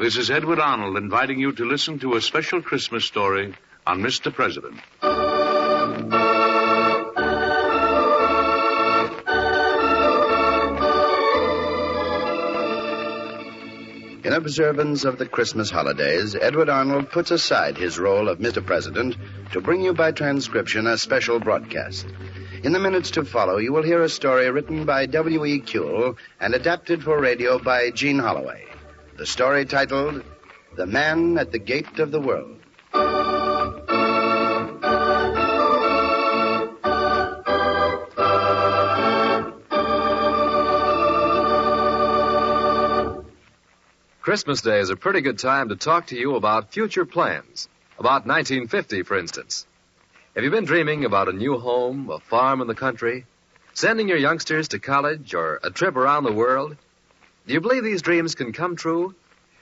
This is Edward Arnold inviting you to listen to a special Christmas story on Mr. President. In observance of the Christmas holidays, Edward Arnold puts aside his role of Mr. President to bring you by transcription a special broadcast. In the minutes to follow, you will hear a story written by W.E. Kuehl and adapted for radio by Gene Holloway. The story titled, The Man at the Gate of the World. Christmas Day is a pretty good time to talk to you about future plans. About 1950, for instance. Have you been dreaming about a new home, a farm in the country, sending your youngsters to college, or a trip around the world? Do you believe these dreams can come true?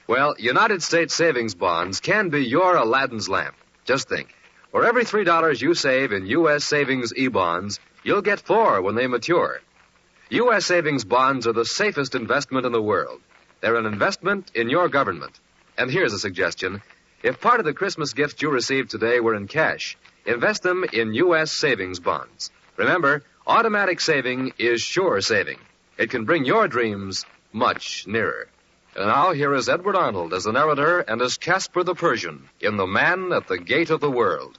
Well, United States savings bonds can be your Aladdin's lamp. Just think. For every $3 you save in U.S. savings e-bonds, you'll get 4 when they mature. U.S. savings bonds are the safest investment in the world. They're an investment in your government. And here's a suggestion. If part of the Christmas gifts you received today were in cash, invest them in U.S. savings bonds. Remember, automatic saving is sure saving. It can bring your dreams much nearer. And now, here is Edward Arnold as the narrator and as Casper the Persian in The Man at the Gate of the World.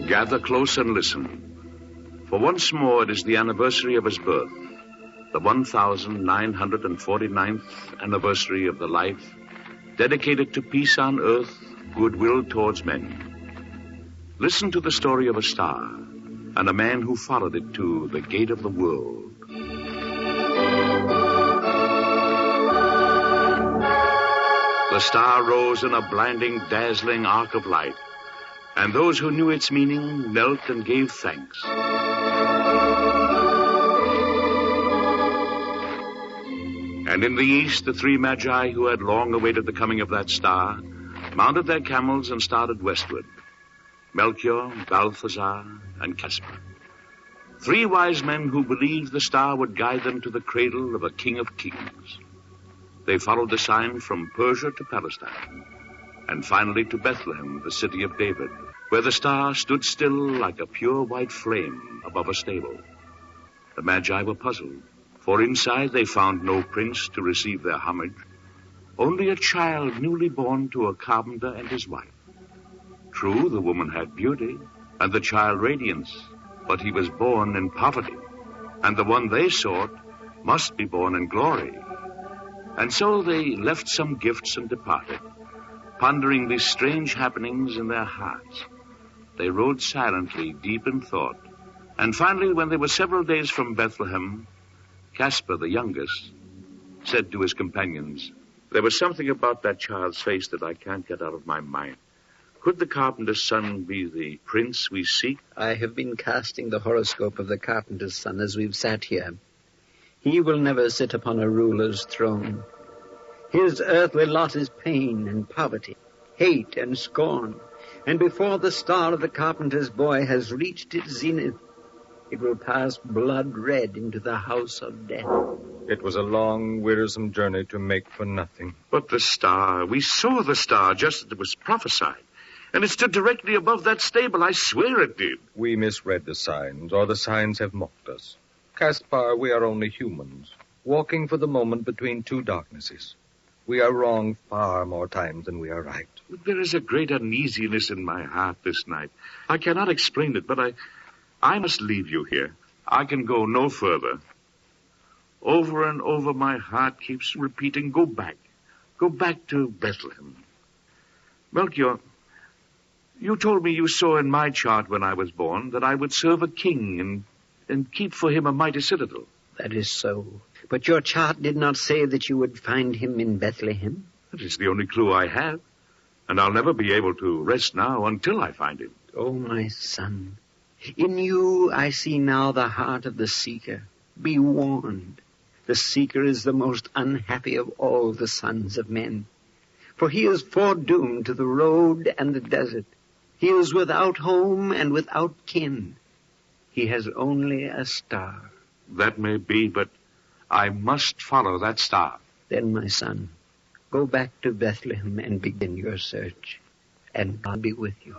Gather close and listen. For once more, it is the anniversary of his birth, the 1949th anniversary of the life dedicated to peace on earth, goodwill towards men. Listen to the story of a star and a man who followed it to the gate of the world. The star rose in a blinding, dazzling arc of light, and those who knew its meaning knelt and gave thanks. And in the east, the 3 magi who had long awaited the coming of that star mounted their camels and started westward. Melchior, Balthazar, and Casper. 3 wise men who believed the star would guide them to the cradle of a king of kings. They followed the sign from Persia to Palestine, and finally to Bethlehem, the city of David, where the star stood still like a pure white flame above a stable. The Magi were puzzled, for inside they found no prince to receive their homage, only a child newly born to a carpenter and his wife. True, the woman had beauty, and the child radiance, but he was born in poverty, and the one they sought must be born in glory. And so they left some gifts and departed, pondering these strange happenings in their hearts. They rode silently, deep in thought, and finally, when they were several days from Bethlehem, Casper, the youngest, said to his companions, "There was something about that child's face that I can't get out of my mind. Could the carpenter's son be the prince we seek?" I have been casting the horoscope of the carpenter's son as we've sat here. He will never sit upon a ruler's throne. His earthly lot is pain and poverty, hate and scorn. And before the star of the carpenter's boy has reached its zenith, it will pass blood red into the house of death. It was a long, wearisome journey to make for nothing. But the star, we saw the star just as it was prophesied. And it stood directly above that stable. I swear it did. We misread the signs, or the signs have mocked us. Caspar, we are only humans, walking for the moment between 2 darknesses. We are wrong far more times than we are right. There is a great uneasiness in my heart this night. I cannot explain it, but I must leave you here. I can go no further. Over and over my heart keeps repeating, go back to Bethlehem. Melchior, you told me you saw in my chart when I was born that I would serve a king and keep for him a mighty citadel. That is so. But your chart did not say that you would find him in Bethlehem. That is the only clue I have. And I'll never be able to rest now until I find him. Oh, my son, in you I see now the heart of the seeker. Be warned. The seeker is the most unhappy of all the sons of men. For he is foredoomed to the road and the desert. He is without home and without kin. He has only a star. That may be, but I must follow that star. Then, my son, go back to Bethlehem and begin your search, and God be with you.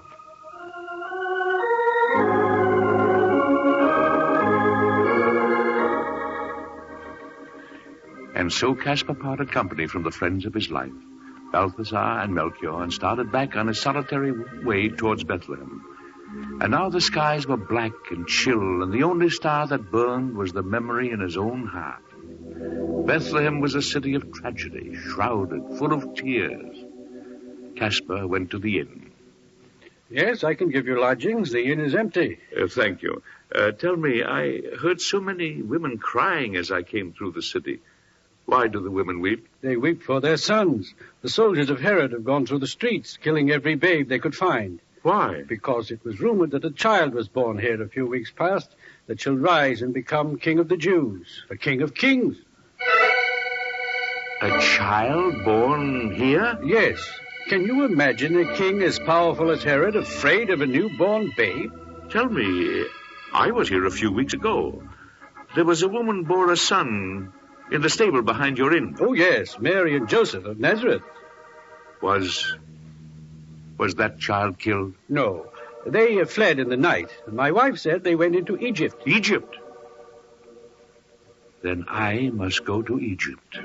And so Caspar parted company from the friends of his life, Balthazar and Melchior, and started back on his solitary way towards Bethlehem. And now the skies were black and chill, and the only star that burned was the memory in his own heart. Bethlehem was a city of tragedy, shrouded, full of tears. Caspar went to the inn. Yes, I can give you lodgings. The inn is empty. Thank you. Tell me, I heard so many women crying as I came through the city. Why do the women weep? They weep for their sons. The soldiers of Herod have gone through the streets, killing every babe they could find. Why? Because it was rumored that a child was born here a few weeks past that shall rise and become king of the Jews, the king of kings. A child born here? Yes. Can you imagine a king as powerful as Herod afraid of a newborn babe? Tell me, I was here a few weeks ago. There was a woman bore a son in the stable behind your inn. Oh, yes, Mary and Joseph of Nazareth. Was that child killed? No, they fled in the night. My wife said they went into Egypt. Egypt? Then I must go to Egypt.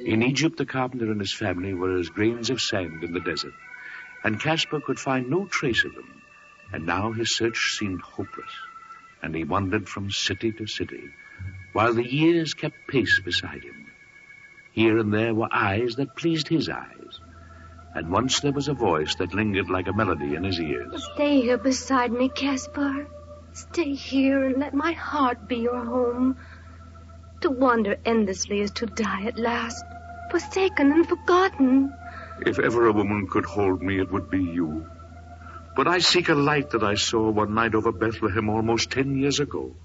In Egypt, the carpenter and his family were as grains of sand in the desert, and Caspar could find no trace of them. And now his search seemed hopeless, and he wandered from city to city, while the years kept pace beside him. Here and there were eyes that pleased his eyes, and once there was a voice that lingered like a melody in his ears. Stay here beside me, Caspar. Stay here and let my heart be your home. To wander endlessly is to die at last, forsaken and forgotten. If ever a woman could hold me, it would be you. But I seek a light that I saw one night over Bethlehem almost 10 years ago,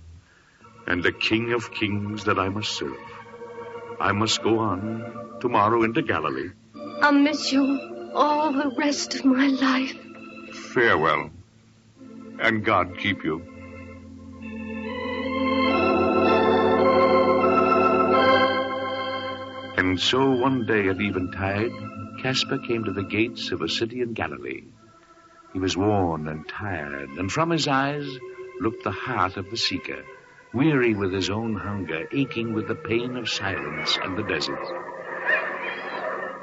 and the King of Kings that I must serve. I must go on tomorrow into Galilee. I'll miss you all the rest of my life. Farewell, and God keep you. And so one day at eventide, Caspar came to the gates of a city in Galilee. He was worn and tired, and from his eyes looked the heart of the seeker, weary with his own hunger, aching with the pain of silence and the desert.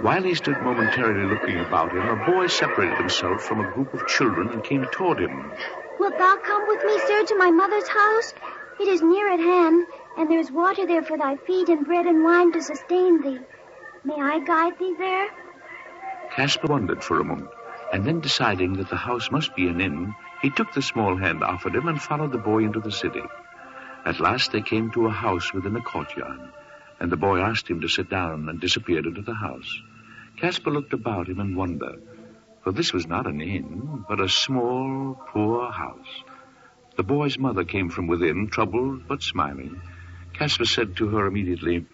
While he stood momentarily looking about him, a boy separated himself from a group of children and came toward him. Wilt thou come with me, sir, to my mother's house? It is near at hand, and there is water there for thy feet and bread and wine to sustain thee. May I guide thee there? Caspar wondered for a moment, and then deciding that the house must be an inn, he took the small hand offered him and followed the boy into the city. At last they came to a house within a courtyard, and the boy asked him to sit down and disappeared into the house. Caspar looked about him in wonder, for this was not an inn, but a small, poor house. The boy's mother came from within, troubled but smiling. Caspar said to her immediately,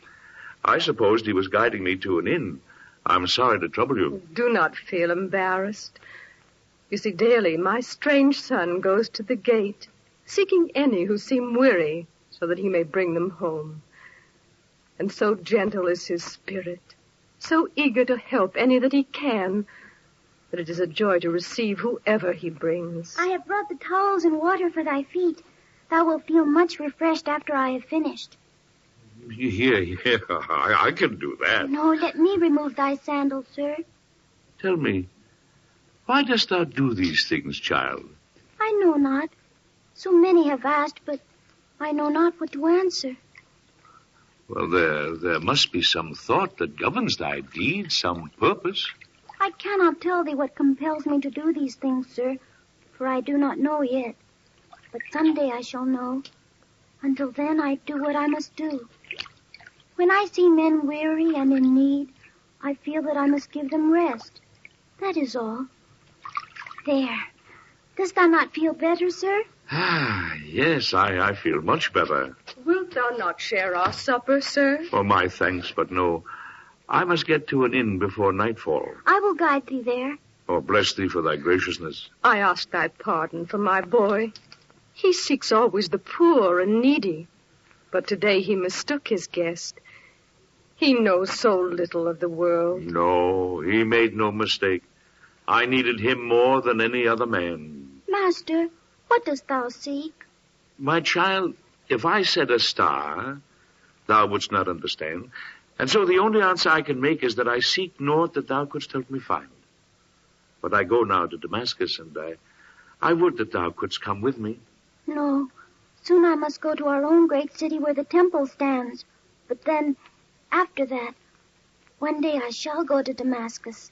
"I supposed he was guiding me to an inn. I'm sorry to trouble you." Do not feel embarrassed. You see, daily my strange son goes to the gate, seeking any who seem weary, so that he may bring them home. And so gentle is his spirit, so eager to help any that he can, that it is a joy to receive whoever he brings. I have brought the towels and water for thy feet. Thou wilt feel much refreshed after I have finished. Here, I can do that. No, let me remove thy sandals, sir. Tell me, why dost thou do these things, child? I know not. So many have asked, but I know not what to answer. Well, there must be some thought that governs thy deeds, some purpose. I cannot tell thee what compels me to do these things, sir, for I do not know yet. But someday I shall know. Until then, I do what I must do. When I see men weary and in need, I feel that I must give them rest. That is all. There. Dost thou not feel better, sir? Yes, I feel much better. Wilt thou not share our supper, sir? Oh, my thanks, but no. I must get to an inn before nightfall. I will guide thee there. Oh, bless thee for thy graciousness. I ask thy pardon for my boy. He seeks always the poor and needy, but today he mistook his guest. He knows so little of the world. No, he made no mistake. I needed him more than any other man. Master, what dost thou seek? My child, if I said a star, thou wouldst not understand. And so the only answer I can make is that I seek naught that thou couldst help me find. But I go now to Damascus, and I would that thou couldst come with me. No. Soon I must go to our own great city where the temple stands. But then, after that, one day I shall go to Damascus.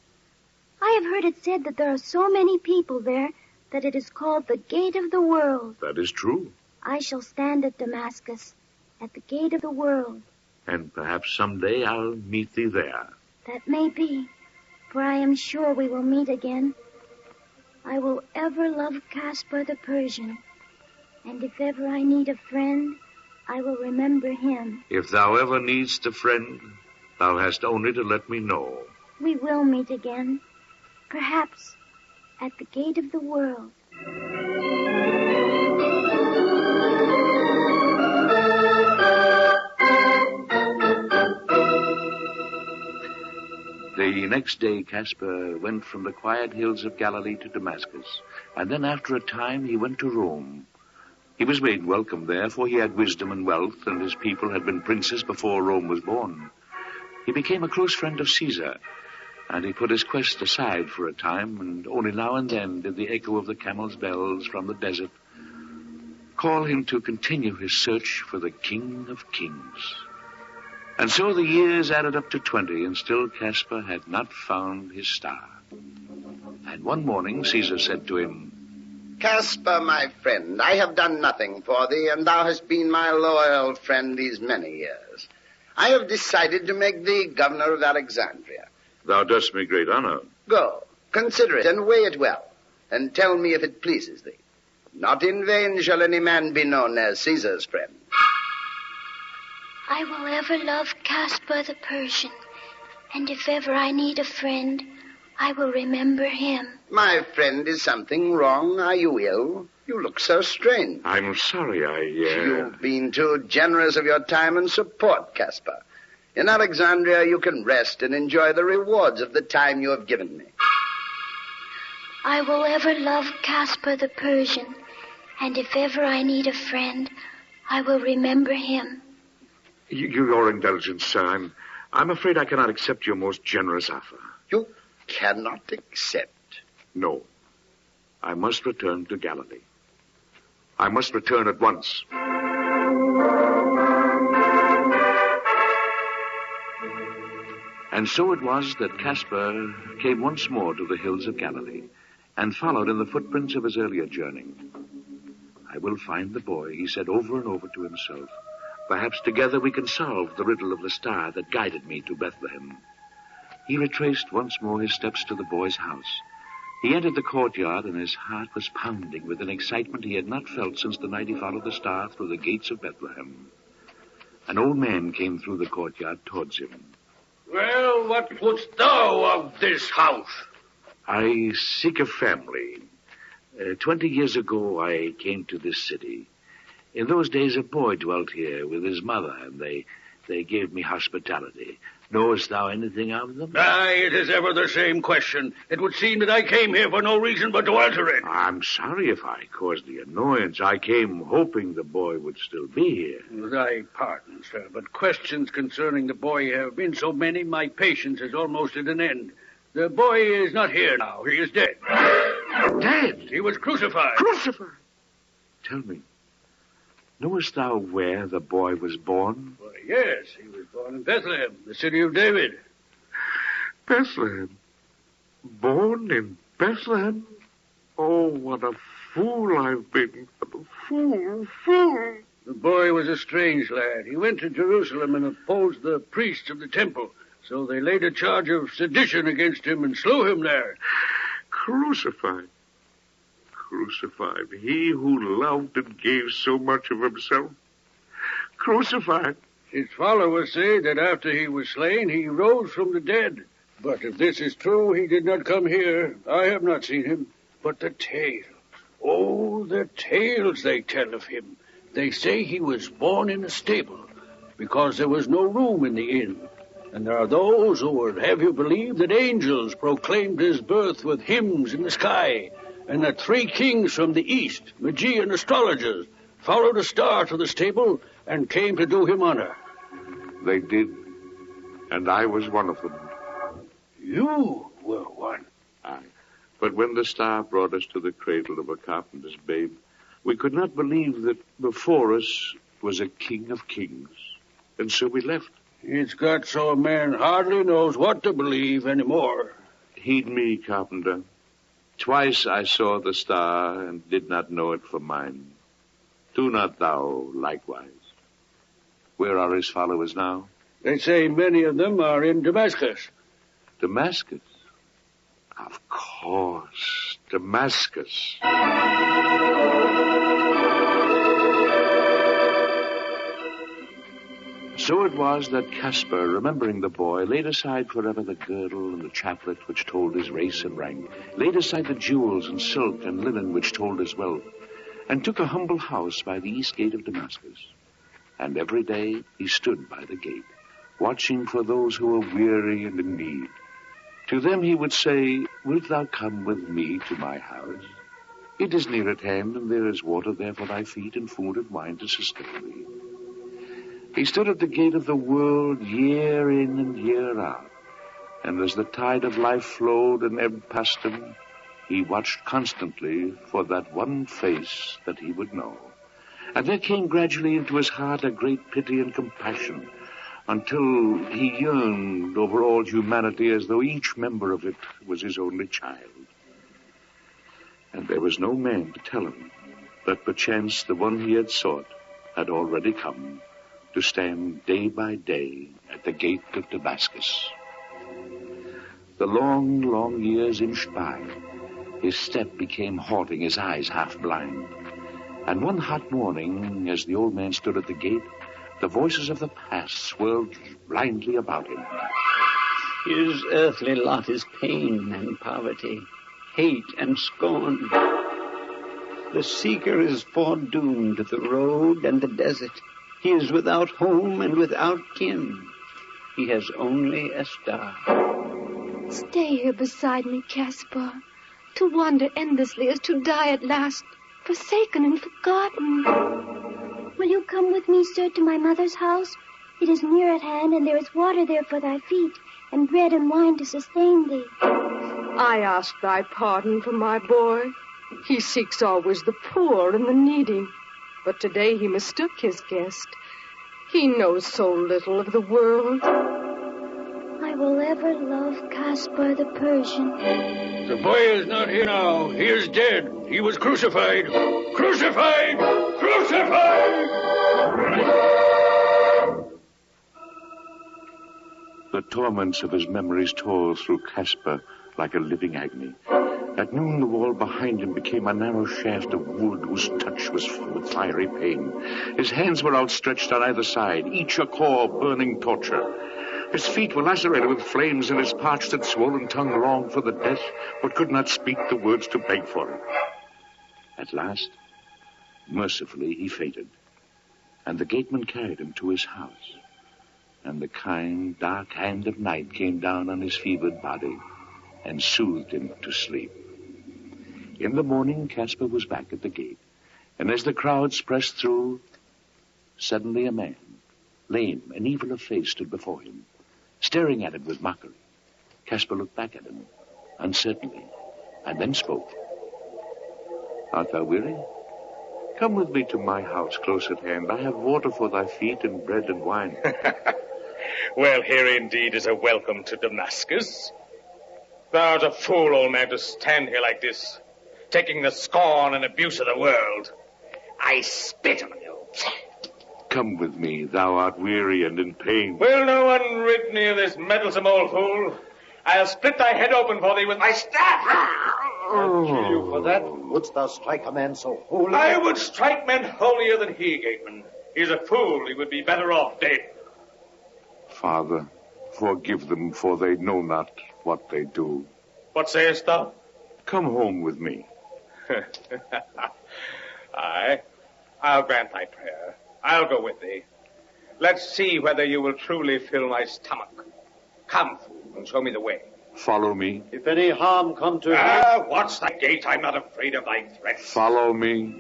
I have heard it said that there are so many people there that it is called the Gate of the World. That is true. I shall stand at Damascus, at the Gate of the World. And perhaps someday I'll meet thee there. That may be, for I am sure we will meet again. I will ever love Caspar the Persian, and if ever I need a friend, I will remember him. If thou ever needst a friend, thou hast only to let me know. We will meet again, perhaps at the Gate of the World. The next day, Caspar went from the quiet hills of Galilee to Damascus, and then after a time he went to Rome. He was made welcome there, for he had wisdom and wealth, and his people had been princes before Rome was born. He became a close friend of Caesar, and he put his quest aside for a time, and only now and then did the echo of the camels' bells from the desert call him to continue his search for the King of Kings. And so the years added up to 20, and still Caspar had not found his star. And one morning Caesar said to him, Caspar, my friend, I have done nothing for thee, and thou hast been my loyal friend these many years. I have decided to make thee governor of Alexandria. Thou dost me great honor. Go, consider it, and weigh it well, and tell me if it pleases thee. Not in vain shall any man be known as Caesar's friend. I will ever love Caspar the Persian, and if ever I need a friend, I will remember him. My friend, is something wrong? Are you ill? You look so strange. I'm sorry, You've been too generous of your time and support, Caspar. In Alexandria, you can rest and enjoy the rewards of the time you have given me. I will ever love Caspar the Persian, and if ever I need a friend, I will remember him. Your indulgence, sir. I'm afraid I cannot accept your most generous offer. You cannot accept? No. I must return to Galilee. I must return at once. And so it was that Caspar came once more to the hills of Galilee and followed in the footprints of his earlier journey. I will find the boy, he said over and over to himself. Perhaps together we can solve the riddle of the star that guided me to Bethlehem. He retraced once more his steps to the boy's house. He entered the courtyard, and his heart was pounding with an excitement he had not felt since the night he followed the star through the gates of Bethlehem. An old man came through the courtyard towards him. Well, what wouldst thou of this house? I seek a family. 20 years ago, I came to this city. In those days, a boy dwelt here with his mother, and they gave me hospitality. Knowest thou anything of them? Aye, it is ever the same question. It would seem that I came here for no reason but to answer it. I'm sorry if I caused the annoyance. I came hoping the boy would still be here. Thy pardon, sir, but questions concerning the boy have been so many, my patience is almost at an end. The boy is not here now. He is dead. Dead? He was crucified. Crucified? Tell me, knowest thou where the boy was born? Why, yes, he was born in Bethlehem, the city of David. Bethlehem? Born in Bethlehem? Oh, what a fool I've been. What a fool. The boy was a strange lad. He went to Jerusalem and opposed the priests of the temple. So they laid a charge of sedition against him and slew him there. Crucified. He who loved and gave so much of himself. Crucified. His followers say that after he was slain, he rose from the dead. But if this is true, he did not come here. I have not seen him. But the tales. Oh, the tales they tell of him. They say he was born in a stable because there was no room in the inn. And there are those who would have you believe that angels proclaimed his birth with hymns in the sky, and that 3 kings from the east, Magi and astrologers, followed a star to the stable and came to do him honor. They did, and I was one of them. You were one. Aye. But when the star brought us to the cradle of a carpenter's babe, we could not believe that before us was a king of kings. And so we left. It's got so a man hardly knows what to believe anymore. Heed me, carpenter. Twice I saw the star and did not know it for mine. Do not thou likewise. Where are his followers now? They say many of them are in Damascus. Damascus? Of course, Damascus. So it was that Caspar, remembering the boy, laid aside forever the girdle and the chaplet which told his race and rank, laid aside the jewels and silk and linen which told his wealth, and took a humble house by the east gate of Damascus. And every day he stood by the gate, watching for those who were weary and in need. To them he would say, "Wilt thou come with me to my house? It is near at hand, and there is water there for thy feet, and food and wine to sustain thee." He stood at the gate of the world year in and year out, and as the tide of life flowed and ebbed past him, he watched constantly for that one face that he would know. And there came gradually into his heart a great pity and compassion, until he yearned over all humanity as though each member of it was his only child. And there was no man to tell him that perchance the one he had sought had already come to stand day by day at the gate of Damascus. The long, long years inched by. His step became halting, his eyes half blind. And one hot morning, as the old man stood at the gate, the voices of the past swirled blindly about him. His earthly lot is pain and poverty, hate and scorn. The seeker is foredoomed to the road and the desert. He is without home and without kin. He has only a star. Stay here beside me, Caspar. To wander endlessly is to die at last, forsaken and forgotten. Will you come with me, sir, to my mother's house? It is near at hand, and there is water there for thy feet, and bread and wine to sustain thee. I ask thy pardon for my boy. He seeks always the poor and the needy. But today he mistook his guest. He knows so little of the world. I will ever love Caspar the Persian. The boy is not here now. He is dead. He was crucified. Crucified! Crucified! The torments of his memories tore through Caspar like a living agony. At noon, the wall behind him became a narrow shaft of wood whose touch was full with fiery pain. His hands were outstretched on either side, each a core of burning torture. His feet were lacerated with flames, and his parched and swollen tongue longed for the death, but could not speak the words to beg for it. At last, mercifully, he fainted, and the gateman carried him to his house. And the kind, dark hand of night came down on his fevered body and soothed him to sleep. In the morning, Caspar was back at the gate, and as the crowds pressed through, suddenly a man, lame and evil of face, stood before him, staring at him with mockery. Caspar looked back at him, uncertainly, and then spoke. "Art thou weary? Come with me to my house close at hand. I have water for thy feet and bread and wine." Well, here indeed is a welcome to Damascus. Thou art a fool, old man, to stand here like this, taking the scorn and abuse of the world. I spit on you. Come with me, thou art weary and in pain. Will no one rid me of this meddlesome old fool? I'll split thy head open for thee with my staff. I'll kill you for that. Wouldst thou strike a man so holy? I would strike men holier than he, Gateman. He's a fool. He would be better off dead. Father, forgive them, for they know not what they do. What sayest thou? Come home with me. Aye, I'll grant thy prayer. I'll go with thee. Let's see whether you will truly fill my stomach. Come, fool, and show me the way. Follow me. If any harm come to him... Watch thy gait. I'm not afraid of thy threats. Follow me.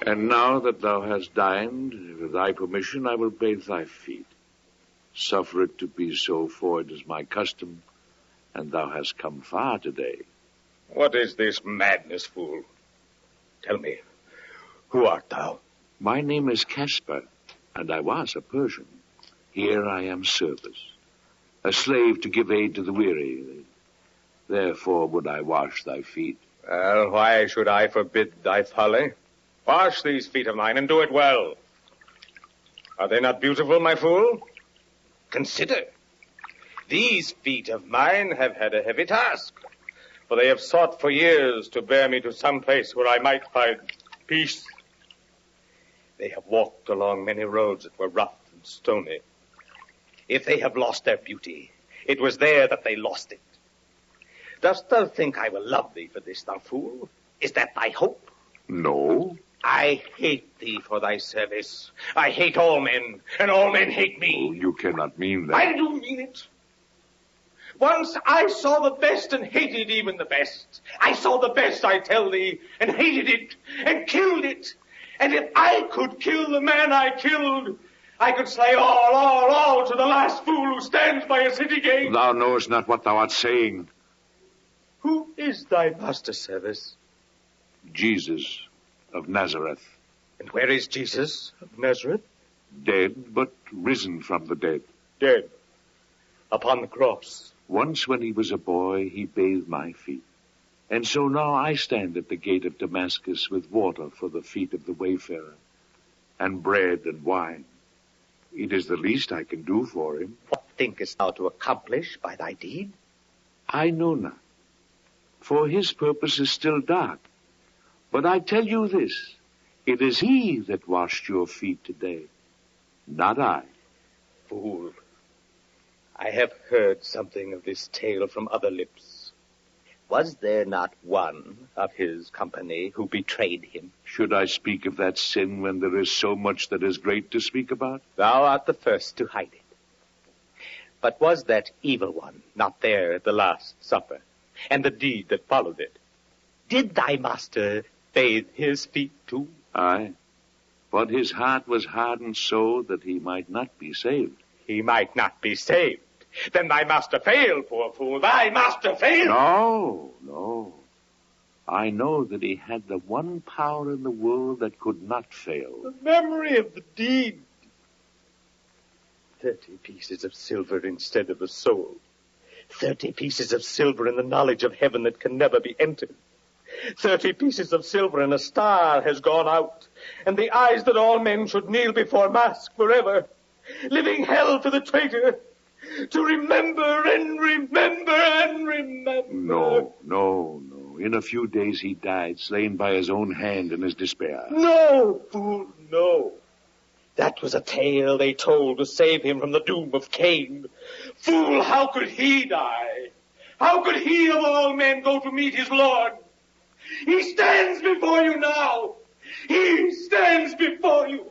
And now that thou hast dined, with thy permission, I will bathe thy feet. Suffer it to be so, for it is my custom, and thou hast come far today. What is this madness, fool? Tell me, who art thou? My name is Caspar, and I was a Persian. Here I am service, a slave to give aid to the weary. Therefore would I wash thy feet. Well, why should I forbid thy folly? Wash these feet of mine and do it well. Are they not beautiful, my fool? Consider. These feet of mine have had a heavy task, for they have sought for years to bear me to some place where I might find peace. They have walked along many roads that were rough and stony. If they have lost their beauty, it was there that they lost it. Dost thou think I will love thee for this, thou fool? Is that thy hope? No. I hate thee for thy service. I hate all men, and all men hate me. Oh, you cannot mean that. I do mean it. Once I saw the best and hated even the best. I saw the best, I tell thee, and hated it, and killed it. And if I could kill the man I killed, I could slay all to the last fool who stands by a city gate. Thou knowest not what thou art saying. Who is thy master service? Jesus of Nazareth. And where is Jesus of Nazareth? Dead, but risen from the dead. Dead. Upon the cross. Once when he was a boy, he bathed my feet. And so now I stand at the gate of Damascus with water for the feet of the wayfarer, and bread and wine. It is the least I can do for him. What thinkest thou to accomplish by thy deed? I know not, for his purpose is still dark. But I tell you this, it is he that washed your feet today, not I. Fool, I have heard something of this tale from other lips. Was there not one of his company who betrayed him? Should I speak of that sin when there is so much that is great to speak about? Thou art the first to hide it. But was that evil one not there at the Last Supper, and the deed that followed it? Did thy master bathe his feet too? Aye, but his heart was hardened so that he might not be saved. He might not be saved. Then thy master failed, poor fool. Thy master failed. No. I know that he had the one power in the world that could not fail. The memory of the deed. 30 pieces of silver instead of a soul. 30 pieces of silver in the knowledge of heaven that can never be entered. 30 pieces of silver and a star has gone out, and the eyes that all men should kneel before mask forever, living hell for the traitor, to remember and remember and remember. No. In a few days he died, slain by his own hand in his despair. No, fool, no. That was a tale they told to save him from the doom of Cain. Fool, how could he die? How could he of all men go to meet his Lord? He stands before you now. He stands before you.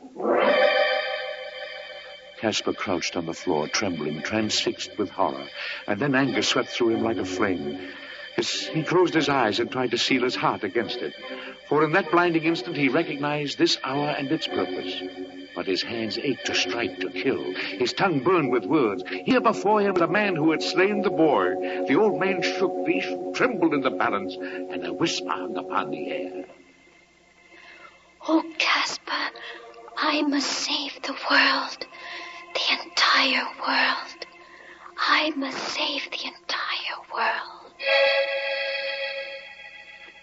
Caspar crouched on the floor, trembling, transfixed with horror, and then anger swept through him like a flame. He closed his eyes and tried to seal his heart against it, for in that blinding instant he recognized this hour and its purpose. But his hands ached to strike, to kill. His tongue burned with words. Here before him was a man who had slain the boy. The old man shook, the issue trembled in the balance, and a whisper hung upon the air. Oh, Caspar, I must save the world. The entire world. I must save the entire world.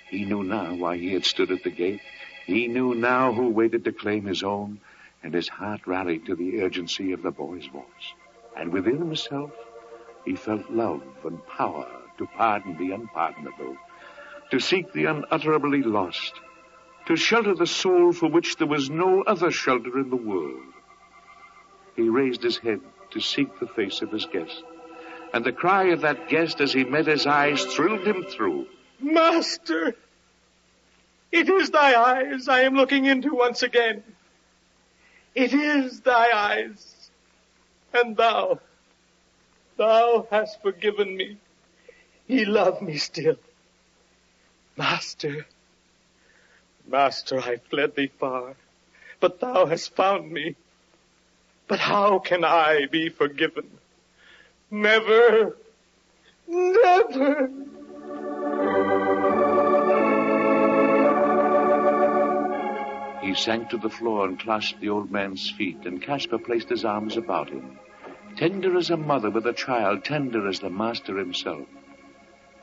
He knew now why he had stood at the gate. He knew now who waited to claim his own, and his heart rallied to the urgency of the boy's voice. And within himself, he felt love and power to pardon the unpardonable, to seek the unutterably lost, to shelter the soul for which there was no other shelter in the world. He raised his head to seek the face of his guest. And the cry of that guest as he met his eyes thrilled him through. Master! It is thy eyes I am looking into once again. It is thy eyes. And thou hast forgiven me. Ye love me still. Master, I fled thee far, but thou hast found me. But how can I be forgiven? Never, never. He sank to the floor and clasped the old man's feet, and Caspar placed his arms about him, tender as a mother with a child, tender as the master himself.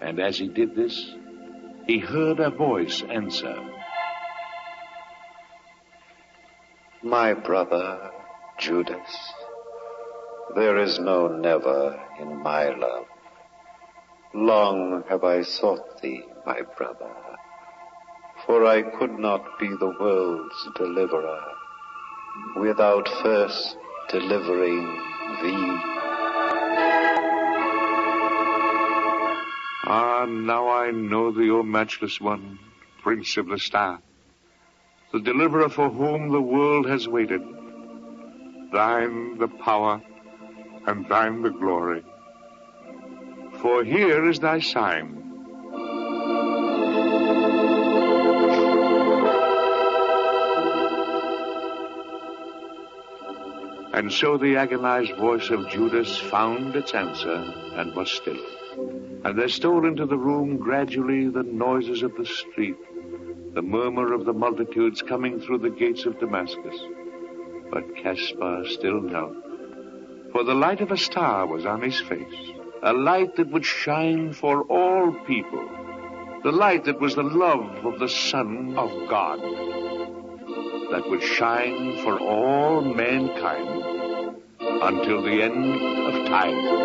And as he did this, he heard a voice answer. My brother, Judas, there is no never in my love. Long have I sought thee, my brother, for I could not be the world's deliverer without first delivering thee. Ah, now I know thee, O matchless one, Prince of the Star, the deliverer for whom the world has waited. Thine the power, and thine the glory. For here is thy sign. And so the agonized voice of Judas found its answer and was still. And there stole into the room gradually the noises of the street, the murmur of the multitudes coming through the gates of Damascus. But Caspar still knelt, for the light of a star was on his face, a light that would shine for all people, the light that was the love of the Son of God, that would shine for all mankind until the end of time.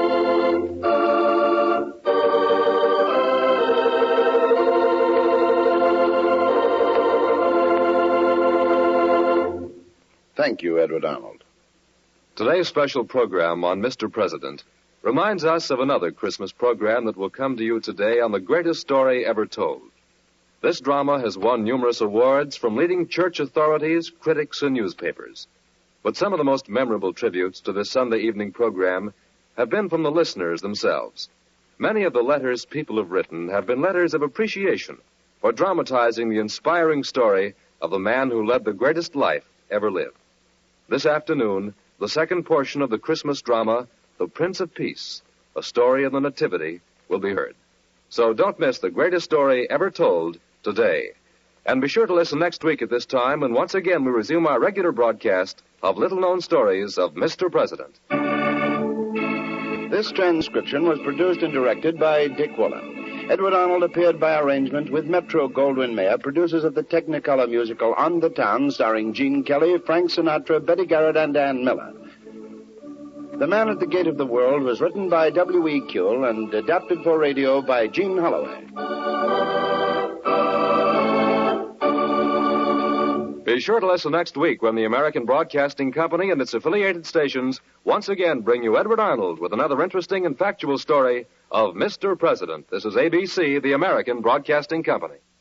Thank you, Edward Arnold. Today's special program on Mr. President reminds us of another Christmas program that will come to you today on the greatest story ever told. This drama has won numerous awards from leading church authorities, critics, and newspapers. But some of the most memorable tributes to this Sunday evening program have been from the listeners themselves. Many of the letters people have written have been letters of appreciation for dramatizing the inspiring story of the man who led the greatest life ever lived. This afternoon, the second portion of the Christmas drama, The Prince of Peace, a story of the Nativity, will be heard. So don't miss the greatest story ever told today. And be sure to listen next week at this time when once again we resume our regular broadcast of little-known stories of Mr. President. This transcription was produced and directed by Dick Woolen. Edward Arnold appeared by arrangement with Metro-Goldwyn-Mayer, producers of the Technicolor musical On the Town, starring Gene Kelly, Frank Sinatra, Betty Garrett, and Ann Miller. The Man at the Gate of the World was written by W.E. Kuehl and adapted for radio by Gene Holloway. Be sure to listen next week when the American Broadcasting Company and its affiliated stations once again bring you Edward Arnold with another interesting and factual story of Mr. President. This is ABC, the American Broadcasting Company.